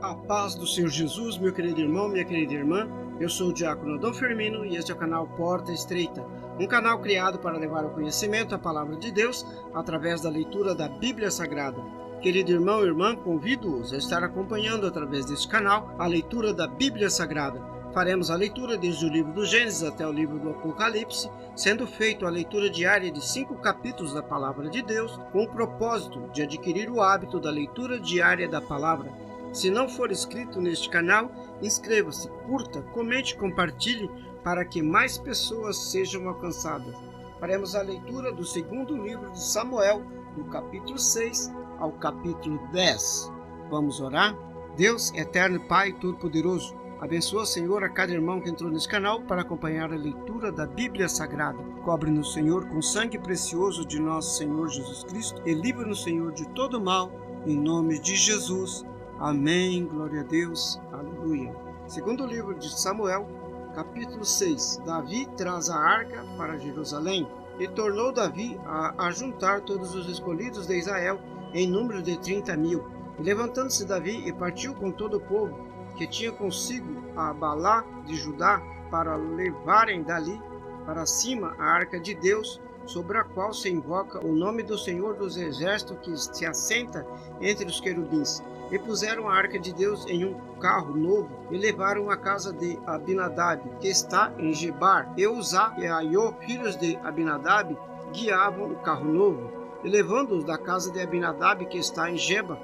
A paz do Senhor Jesus, meu querido irmão, minha querida irmã. Eu sou o diácono Adão Firmino e este é o canal Porta Estreita, um canal criado para levar ao conhecimento a palavra de Deus através da leitura da Bíblia Sagrada. Querido irmão e irmã, convido-os a estar acompanhando através deste canal a leitura da Bíblia Sagrada. Faremos a leitura desde o livro do Gênesis até o livro do Apocalipse, sendo feita a leitura diária de 5 capítulos da Palavra de Deus, com o propósito de adquirir o hábito da leitura diária da Palavra. Se não for inscrito neste canal, inscreva-se, curta, comente e compartilhe para que mais pessoas sejam alcançadas. Faremos a leitura do segundo livro de Samuel, do capítulo 6 ao capítulo 10. Vamos orar? Deus, eterno Pai Todo-Poderoso, abençoa, Senhor, a cada irmão que entrou nesse canal para acompanhar a leitura da Bíblia Sagrada. Cobre-nos, Senhor, com sangue precioso de nosso Senhor Jesus Cristo e livra-nos, Senhor, de todo mal, em nome de Jesus. Amém. Glória a Deus. Aleluia. Segundo livro de Samuel, capítulo 6. Davi traz a arca para Jerusalém. E tornou Davi a juntar todos os escolhidos de Israel, em número de 30.000. E levantando-se Davi, e partiu com todo o povo que tinha consigo a Balá de Judá, para levarem dali para cima a arca de Deus, sobre a qual se invoca o nome do Senhor dos Exércitos, que se assenta entre os querubins. E puseram a arca de Deus em um carro novo, e levaram à casa de Abinadab, que está em Gebar. E Uzá e Aiô, filhos de Abinadab, guiavam o carro novo. E levando-os da casa de Abinadab, que está em Geba,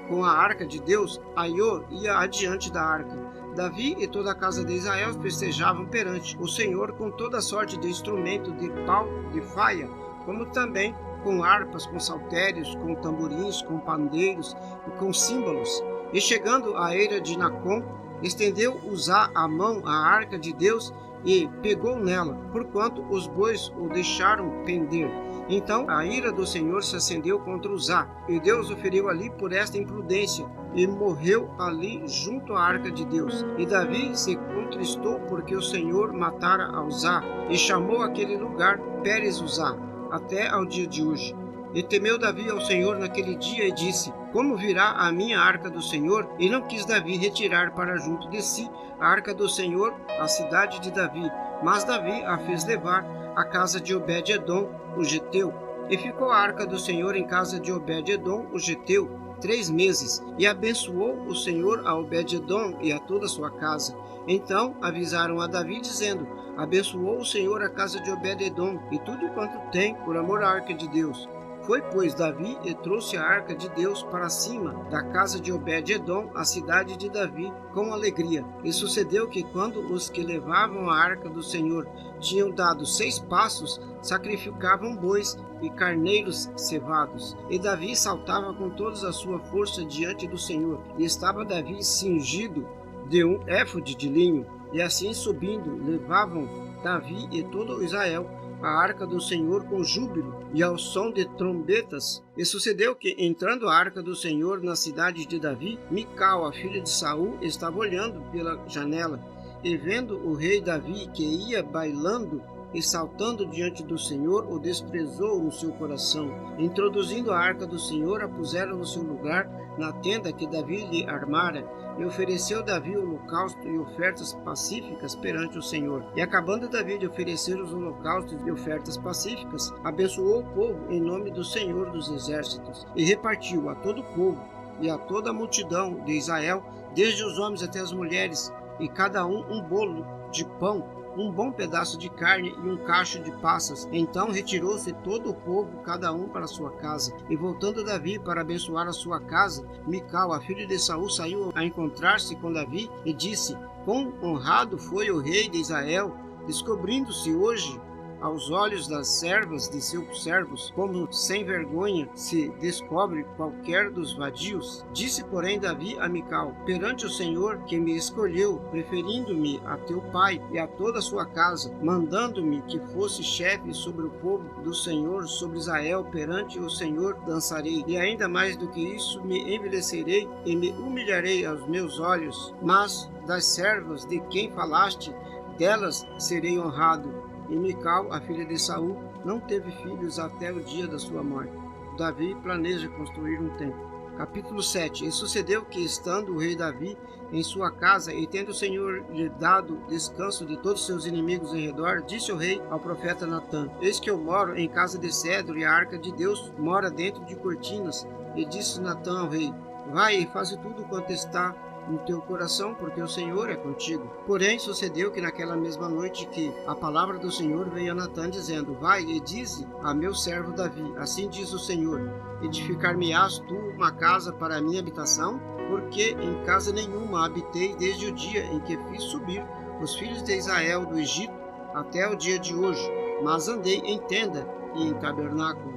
com a arca de Deus, Aiô ia adiante da arca. Davi e toda a casa de Israel festejavam perante o Senhor com toda sorte de instrumento de pau, de faia, como também com harpas, com saltérios, com tamborins, com pandeiros e com símbolos. E chegando à eira de Nacon, estendeu Uzá a mão à arca de Deus e pegou nela, porquanto os bois o deixaram pender. Então a ira do Senhor se acendeu contra Uzá, e Deus o feriu ali por esta imprudência, e morreu ali junto à arca de Deus. E Davi se contristou porque o Senhor matara a Uzá, e chamou aquele lugar Pérez Uzá, até ao dia de hoje. E temeu Davi ao Senhor naquele dia, e disse: como virá a minha arca do Senhor? E não quis Davi retirar para junto de si a arca do Senhor, a cidade de Davi. Mas Davi a fez levar à casa de Obed-edom, o geteu. E ficou a arca do Senhor em casa de Obed-edom, o geteu, 3 meses. E abençoou o Senhor a Obed-edom e a toda a sua casa. Então avisaram a Davi, dizendo: abençoou o Senhor a casa de Obed-edom e tudo quanto tem, por amor à arca de Deus. Foi, pois, Davi e trouxe a arca de Deus para cima da casa de Obed-edom, a cidade de Davi, com alegria. E sucedeu que, quando os que levavam a arca do Senhor tinham dado 6 passos, sacrificavam bois e carneiros cevados. E Davi saltava com toda a sua força diante do Senhor. E estava Davi cingido de um éfode de linho. E assim subindo, levavam Davi e todo Israel a arca do Senhor com júbilo e ao som de trombetas. E sucedeu que, entrando a arca do Senhor na cidade de Davi, Mical, a filha de Saul, estava olhando pela janela, e vendo o rei Davi que ia bailando e saltando diante do Senhor, o desprezou no seu coração. Introduzindo a arca do Senhor, a puseram no seu lugar, na tenda que Davi lhe armara, e ofereceu Davi holocausto e ofertas pacíficas perante o Senhor. E acabando Davi de oferecer os holocaustos e ofertas pacíficas, abençoou o povo em nome do Senhor dos Exércitos, e repartiu a todo o povo e a toda a multidão de Israel, desde os homens até as mulheres, e cada um bolo de pão, um bom pedaço de carne e um cacho de passas. Então retirou-se todo o povo, cada um para sua casa. E voltando Davi para abençoar a sua casa, Mical, a filha de Saul, saiu a encontrar-se com Davi e disse: quão honrado foi o rei de Israel, descobrindo-se hoje aos olhos das servas de seus servos, como sem vergonha se descobre qualquer dos vadios. Disse, porém, Davi a Mical: perante o Senhor que me escolheu, preferindo-me a teu pai e a toda a sua casa, mandando-me que fosse chefe sobre o povo do Senhor, sobre Israel, perante o Senhor dançarei, e ainda mais do que isso me envelhecerei e me humilharei aos meus olhos. Mas das servas de quem falaste, delas serei honrado. E Mical, a filha de Saul, não teve filhos até o dia da sua morte. Davi planeja construir um templo. Capítulo 7. E sucedeu que, estando o rei Davi em sua casa, e tendo o Senhor lhe dado descanso de todos os seus inimigos em redor, disse o rei ao profeta Natã: Eis que eu moro em casa de cedro, e a arca de Deus mora dentro de cortinas. E disse Natã ao rei: Vai e faze tudo quanto está no teu coração, porque o Senhor é contigo. Porém, sucedeu que naquela mesma noite que a palavra do Senhor veio a Natã, dizendo: Vai e dize a meu servo Davi: Assim diz o Senhor: Edificar-me-ás tu uma casa para a minha habitação? Porque em casa nenhuma habitei desde o dia em que fiz subir os filhos de Israel do Egito até o dia de hoje, mas andei em tenda e em tabernáculo.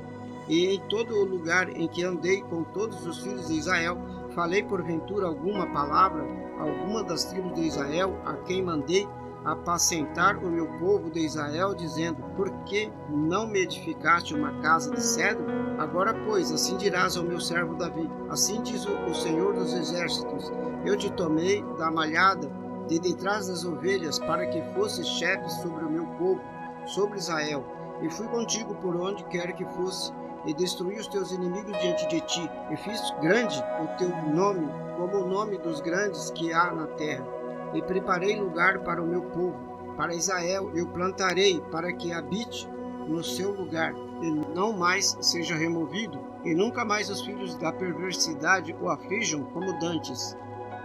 E em todo o lugar em que andei com todos os filhos de Israel, falei porventura alguma palavra, alguma das tribos de Israel, a quem mandei apacentar o meu povo de Israel, dizendo: Por que não me edificaste uma casa de cedro? Agora, pois, assim dirás ao meu servo Davi: Assim diz o Senhor dos Exércitos: Eu te tomei da malhada de detrás das ovelhas, para que fosses chefe sobre o meu povo, sobre Israel. E fui contigo por onde quer que fosse, e destruí os teus inimigos diante de ti, e fiz grande o teu nome, como o nome dos grandes que há na terra. E preparei lugar para o meu povo, para Israel eu plantarei, para que habite no seu lugar, e não mais seja removido, e nunca mais os filhos da perversidade o aflijam como dantes.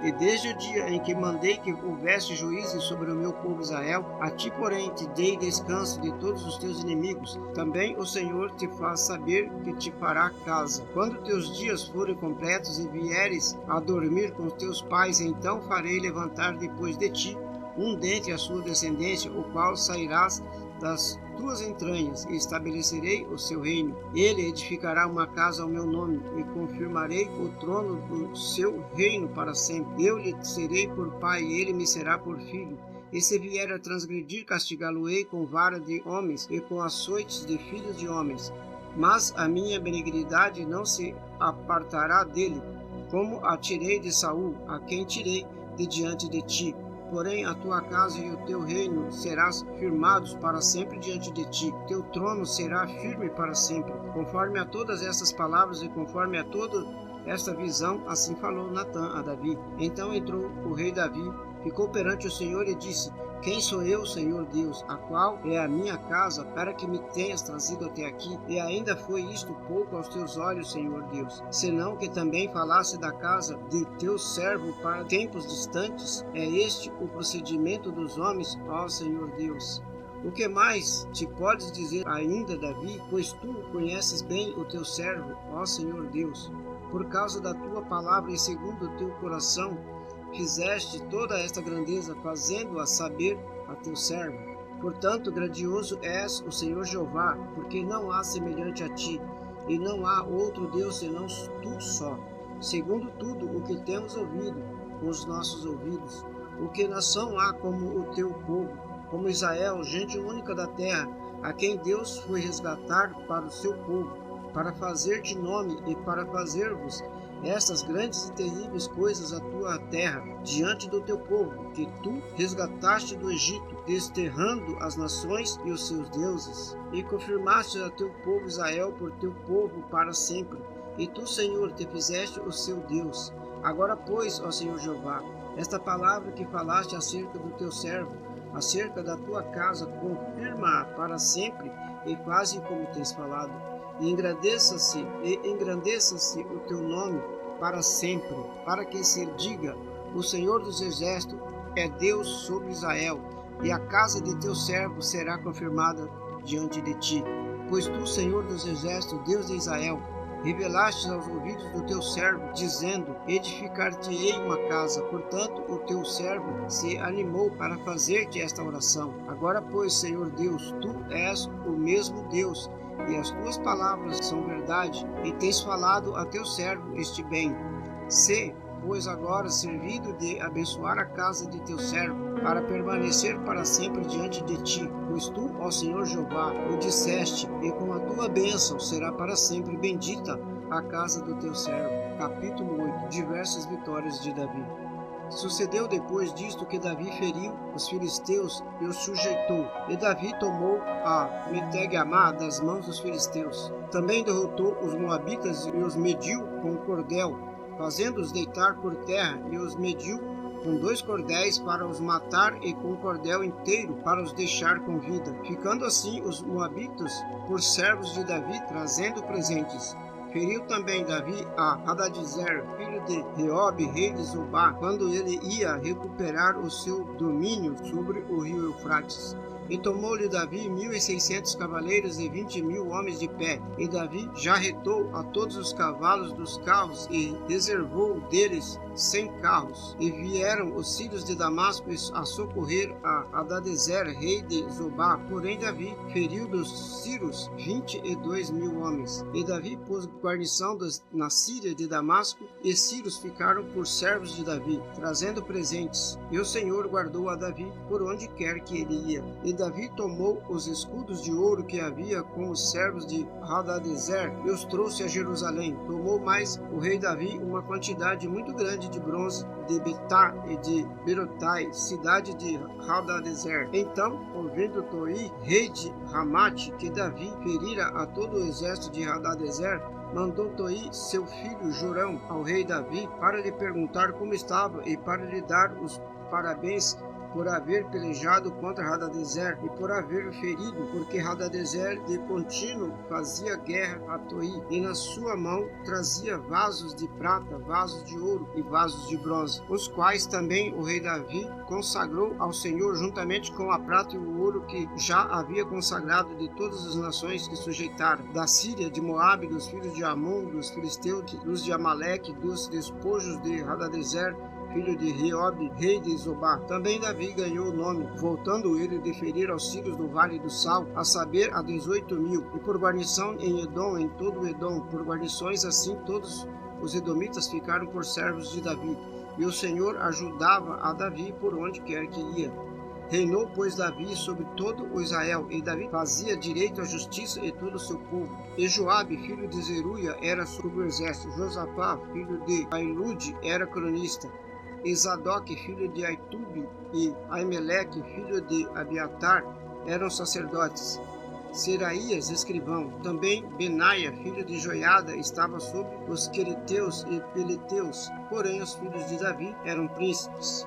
E desde o dia em que mandei que houvesse juízes sobre o meu povo Israel, a ti, porém, te dei descanso de todos os teus inimigos. Também o Senhor te faz saber que te fará casa. Quando teus dias forem completos e vieres a dormir com os teus pais, então farei levantar depois de ti um dentre a sua descendência, o qual sairás das tuas entranhas, e estabelecerei o seu reino. Ele edificará uma casa ao meu nome, e confirmarei o trono do seu reino para sempre. Eu lhe serei por pai, e ele me será por filho. E se vier a transgredir, castigá-lo-ei com vara de homens e com açoites de filhos de homens. Mas a minha benignidade não se apartará dele, como a tirei de Saul, a quem tirei de diante de ti. Porém, a tua casa e o teu reino serás firmados para sempre diante de ti. Teu trono será firme para sempre. Conforme a todas estas palavras e conforme a toda esta visão, assim falou Natã a Davi. Então entrou o rei Davi, ficou perante o Senhor e disse: Quem sou eu, Senhor Deus, a qual é a minha casa, para que me tenhas trazido até aqui? E ainda foi isto pouco aos teus olhos, Senhor Deus, senão que também falasse da casa de teu servo para tempos distantes? É este o procedimento dos homens, ó Senhor Deus. O que mais te podes dizer ainda, Davi? Pois tu conheces bem o teu servo, ó Senhor Deus. Por causa da tua palavra e segundo o teu coração, fizeste toda esta grandeza, fazendo-a saber a teu servo. Portanto, grandioso és o Senhor Jeová, porque não há semelhante a ti, e não há outro Deus senão tu só. Segundo tudo o que temos ouvido com os nossos ouvidos, o que nação há como o teu povo, como Israel, gente única da terra, a quem Deus foi resgatar para o seu povo, para fazer-te nome e para fazer-vos estas grandes e terríveis coisas à tua terra, diante do teu povo, que tu resgataste do Egito, desterrando as nações e os seus deuses, e confirmaste a teu povo Israel por teu povo para sempre. E tu, Senhor, te fizeste o seu Deus. Agora, pois, ó Senhor Jeová, esta palavra que falaste acerca do teu servo, acerca da tua casa, confirma-a para sempre, e faze como tens falado. E engrandeça-se o teu nome para sempre, para que se diga: o Senhor dos Exércitos é Deus sobre Israel, e a casa de teu servo será confirmada diante de ti. Pois tu, Senhor dos Exércitos, Deus de Israel, revelaste aos ouvidos do teu servo, dizendo: edificar-te-ei uma casa. Portanto, o teu servo se animou para fazer-te esta oração. Agora, pois, Senhor Deus, tu és o mesmo Deus, e as tuas palavras são verdade, e tens falado a teu servo este bem. Se, pois, agora servido de abençoar a casa de teu servo, para permanecer para sempre diante de ti, pois tu, ó Senhor Jeová, o disseste, e com a tua bênção será para sempre bendita a casa do teu servo. Capítulo 8. Diversas vitórias de Davi. Sucedeu depois disto que Davi feriu os filisteus e os sujeitou, e Davi tomou a Metegamá das mãos dos filisteus. Também derrotou os moabitas e os mediu com o cordel, fazendo-os deitar por terra, e os mediu com 2 cordéis para os matar e com um cordel inteiro para os deixar com vida. Ficando assim os moabitas por servos de Davi, trazendo presentes. Feriu também Davi a Hadadezer, filho de Reob, rei de Zobá, quando ele ia recuperar o seu domínio sobre o rio Eufrates. E tomou-lhe Davi 1.600 cavaleiros e 20.000 homens de pé. E Davi jarretou a todos os cavalos dos carros e reservou deles 100 carros. E vieram os sírios de Damasco a socorrer a Hadadezer, rei de Zobá. Porém Davi feriu dos sírios 22.000 homens. E Davi pôs guarnição na Síria de Damasco, e sírios ficaram por servos de Davi, trazendo presentes. E o Senhor guardou a Davi por onde quer que ele ia. E Davi tomou os escudos de ouro que havia com os servos de Hadadezer e os trouxe a Jerusalém. Tomou mais o rei Davi uma quantidade muito grande de bronze de Betá e de Berotai, cidade de Hadadezer. Então, ouvindo Toi, rei de Ramate, que Davi ferira a todo o exército de Hadadezer, mandou Toi, seu filho Jorão, ao rei Davi, para lhe perguntar como estava e para lhe dar os parabéns por haver pelejado contra Hadadezer e por haver ferido, porque Hadadezer de contínuo fazia guerra a Toi, e na sua mão trazia vasos de prata, vasos de ouro e vasos de bronze, os quais também o rei Davi consagrou ao Senhor juntamente com a prata e o ouro que já havia consagrado de todas as nações que sujeitaram, da Síria, de Moabe, dos filhos de Amon, dos filisteus, dos de Amaleque, dos despojos de Hadadezer, filho de Reob, rei de Zobá. Também Davi ganhou o nome, voltando ele de ferir aos sírios no Vale do Sal, a saber, a 18.000, e por guarnição em Edom, em todo o Edom, por guarnições assim todos os edomitas ficaram por servos de Davi, e o Senhor ajudava a Davi por onde quer que ia. Reinou, pois, Davi sobre todo o Israel, e Davi fazia direito à justiça e todo o seu povo. E Joabe, filho de Zeruia, era sobre o exército. Josafá, filho de Ailude, era cronista. E Zadok, filho de Aitube, e Aimeleque, filho de Abiatar, eram sacerdotes. Seraías, escrivão. Também Benaia, filho de Joiada, estava sobre os quereteus e peleteus. Porém, os filhos de Davi eram príncipes.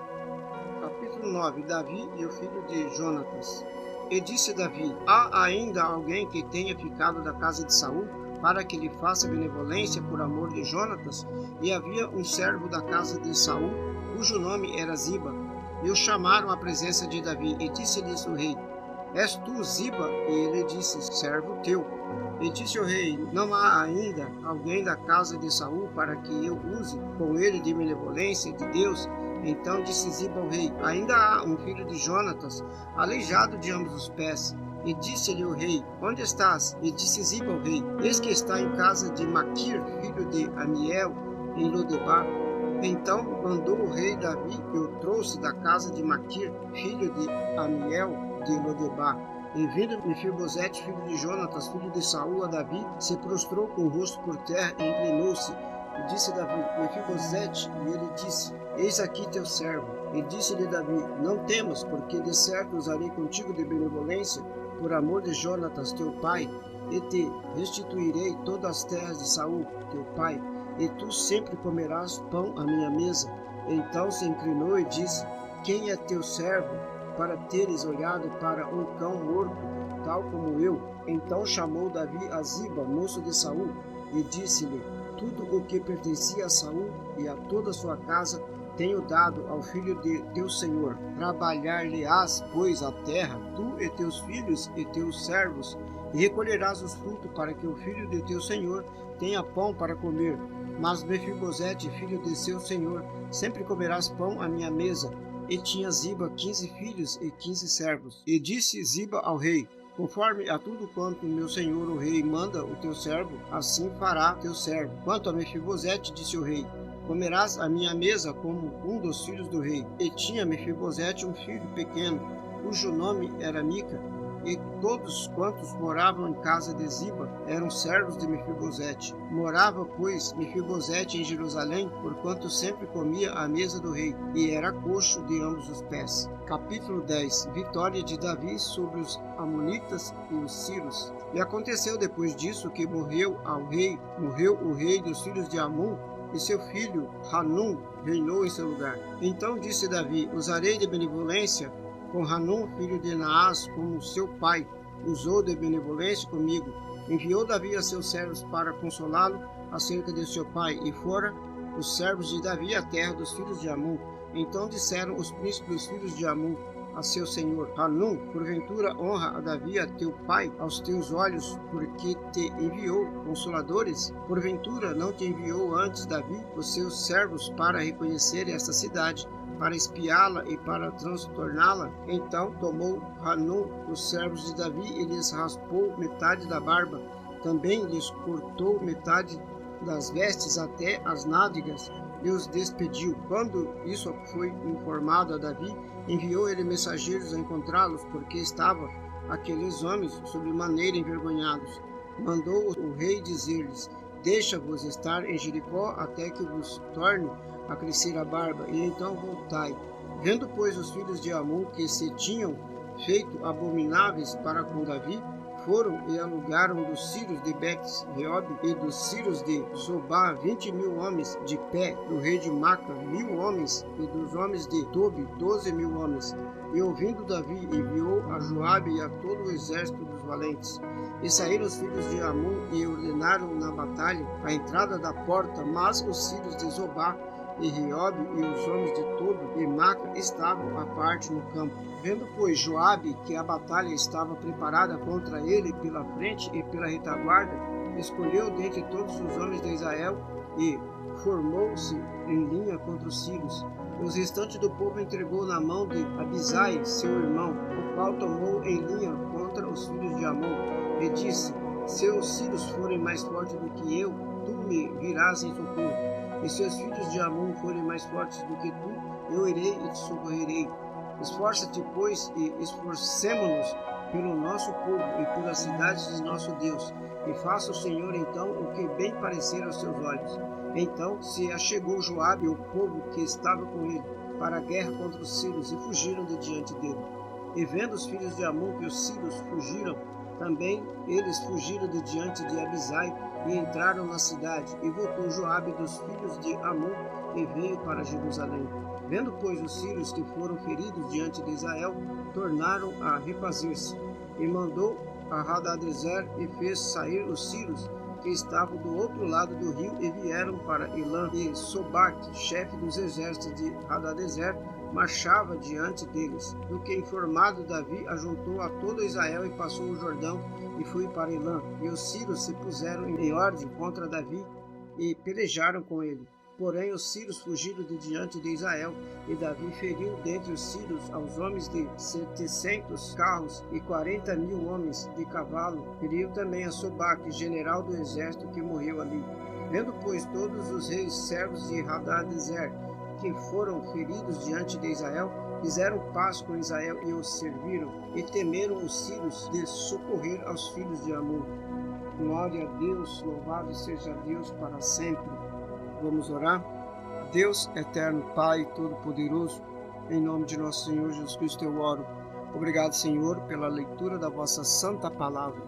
Capítulo 9. Davi e o filho de Jonatas. E disse Davi: há ainda alguém que tenha ficado da casa de Saul, para que lhe faça benevolência por amor de Jonatas? E havia um servo da casa de Saul, cujo nome era Ziba. E o chamaram à presença de Davi, e disse-lhes o rei: és tu, Ziba? E ele disse: servo teu. E disse o rei: não há ainda alguém da casa de Saul para que eu use com ele de benevolência de Deus? Então disse Ziba ao rei: ainda há um filho de Jonatas, aleijado de ambos os pés. E disse-lhe o rei: onde estás? E disse Ziba ao rei: eis que está em casa de Maquir, filho de Amiel, em Lodebar. Então mandou o rei Davi que o trouxe da casa de Maquir, filho de Amiel, de Lodebar. E vindo Mefibosete, filho de Jonatas, filho de Saul, a Davi, se prostrou com o rosto por terra e inclinou-se. E disse Davi: Mefibosete. E ele disse: eis aqui teu servo. E disse-lhe Davi: não temas, porque de certo usarei contigo de benevolência, por amor de Jonatas teu pai, e te restituirei todas as terras de Saul teu pai, e tu sempre comerás pão à minha mesa. Então se inclinou e disse: quem é teu servo, para teres olhado para um cão morto, tal como eu? Então chamou Davi a Ziba, moço de Saul, e disse-lhe: tudo o que pertencia a Saul e a toda a sua casa tenho dado ao filho de teu senhor. Trabalhar-lhe-ás, pois, a terra, tu e teus filhos e teus servos, e recolherás os frutos para que o filho de teu senhor tenha pão para comer. Mas Mefibosete, filho de seu senhor, sempre comerás pão à minha mesa. E tinha Ziba 15 filhos e 15 servos. E disse Ziba ao rei: conforme a tudo quanto meu senhor o rei manda o teu servo, assim fará teu servo. Quanto a Mefibosete, disse o rei: comerás à minha mesa como um dos filhos do rei. E tinha Mefibosete um filho pequeno, cujo nome era Mica. E todos quantos moravam em casa de Ziba eram servos de Mefibosete. Morava, pois, Mefibosete em Jerusalém, porquanto sempre comia à mesa do rei, e era coxo de ambos os pés. Capítulo 10. Vitória de Davi sobre os amonitas e os sírios. E aconteceu depois disso que morreu o rei dos filhos de Amon, e seu filho Hanum reinou em seu lugar. Então disse Davi: usarei de benevolência com Hanum, filho de Naás, como seu pai usou de benevolência comigo. Enviou Davi a seus servos para consolá-lo acerca de seu pai, e fora os servos de Davi à terra dos filhos de Amon. Então disseram os príncipes dos filhos de Amon a seu senhor Hanum: porventura honra a Davi a teu pai aos teus olhos, porque te enviou consoladores? Porventura não te enviou antes Davi os seus servos para reconhecer esta cidade, para espiá-la e para transtorná-la? Então tomou Hanum os servos de Davi e lhes raspou metade da barba, também lhes cortou metade das vestes até as nádegas, e os despediu. Quando isso foi informado a Davi, enviou ele mensageiros a encontrá-los, porque estavam aqueles homens sobremaneira envergonhados. Mandou o rei dizer-lhes: deixa-vos estar em Jericó até que vos torne a crescer a barba, e então voltai. Vendo, pois, os filhos de Amon que se tinham feito abomináveis para com Davi, foram e alugaram dos sírios de Bet-reob e dos sírios de Zobá 20.000 homens de pé, do rei de Maca 1.000 homens, e dos homens de Tobi 12.000 homens. E ouvindo Davi, enviou a Joabe e a todo o exército dos valentes. E saíram os filhos de Amon e ordenaram na batalha a entrada da porta, mas os sírios de Zobá e Reob e os homens de Tobi e Maca estavam à parte no campo. Vendo, pois, Joabe que a batalha estava preparada contra ele pela frente e pela retaguarda, escolheu dentre todos os homens de Israel e formou-se em linha contra os sírios. Os restantes do povo entregou na mão de Abisai, seu irmão, o qual tomou em linha contra os filhos de Amon, e disse: se os sírios forem mais fortes do que eu, tu me virás em socorro. E se os filhos de Amon forem mais fortes do que tu, eu irei e te socorrerei. Esforça-te, pois, e esforcemo-nos pelo nosso povo e pelas cidades de nosso Deus, e faça o Senhor então o que bem parecer aos seus olhos. Então se achegou Joabe e o povo que estava com ele para a guerra contra os sírios, e fugiram de diante dele. E vendo os filhos de Amon que os sírios fugiram, também eles fugiram de diante de Abisai e entraram na cidade. E voltou Joabe dos filhos de Amon e veio para Jerusalém. Vendo, pois, os sírios que foram feridos diante de Israel, tornaram a refazer-se. E mandou a Hadadezer e fez sair os sírios que estavam do outro lado do rio, e vieram para Elã. E Sobaque, chefe dos exércitos de Hadadezer, marchava diante deles. Do que informado, Davi ajuntou a todo Israel e passou o Jordão e foi para Elã. E os sírios se puseram em ordem contra Davi e pelejaram com ele. Porém os sírios fugiram de diante de Israel, e Davi feriu dentre os sírios aos homens de 700 carros e 40.000 homens de cavalo. Feriu também a Sobaque, general do exército, que morreu ali. Vendo, pois, todos os reis servos de Hadadezer que foram feridos diante de Israel, fizeram paz com Israel e os serviram, e temeram os sírios de socorrer aos filhos de Amon. Glória a Deus, louvado seja Deus para sempre. Vamos orar? Deus eterno, Pai Todo-Poderoso, em nome de nosso Senhor Jesus Cristo eu oro. Obrigado, Senhor, pela leitura da vossa santa palavra.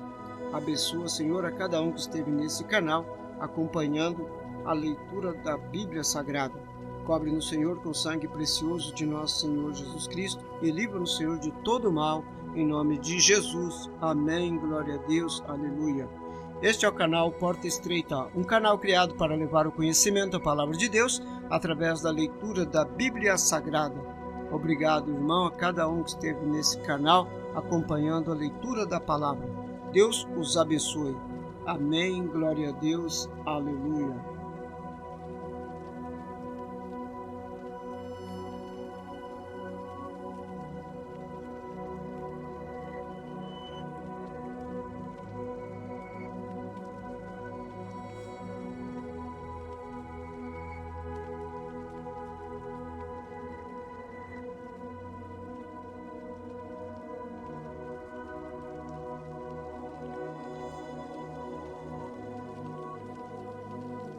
Abençoa, Senhor, a cada um que esteve nesse canal, acompanhando a leitura da Bíblia Sagrada. Cobre-nos, Senhor, com o sangue precioso de nosso Senhor Jesus Cristo, e livra-nos, Senhor, de todo mal, em nome de Jesus. Amém. Glória a Deus. Aleluia. Este é o canal Porta Estreita, um canal criado para levar o conhecimento da Palavra de Deus através da leitura da Bíblia Sagrada. Obrigado, irmão, a cada um que esteve nesse canal acompanhando a leitura da Palavra. Deus os abençoe. Amém. Glória a Deus. Aleluia.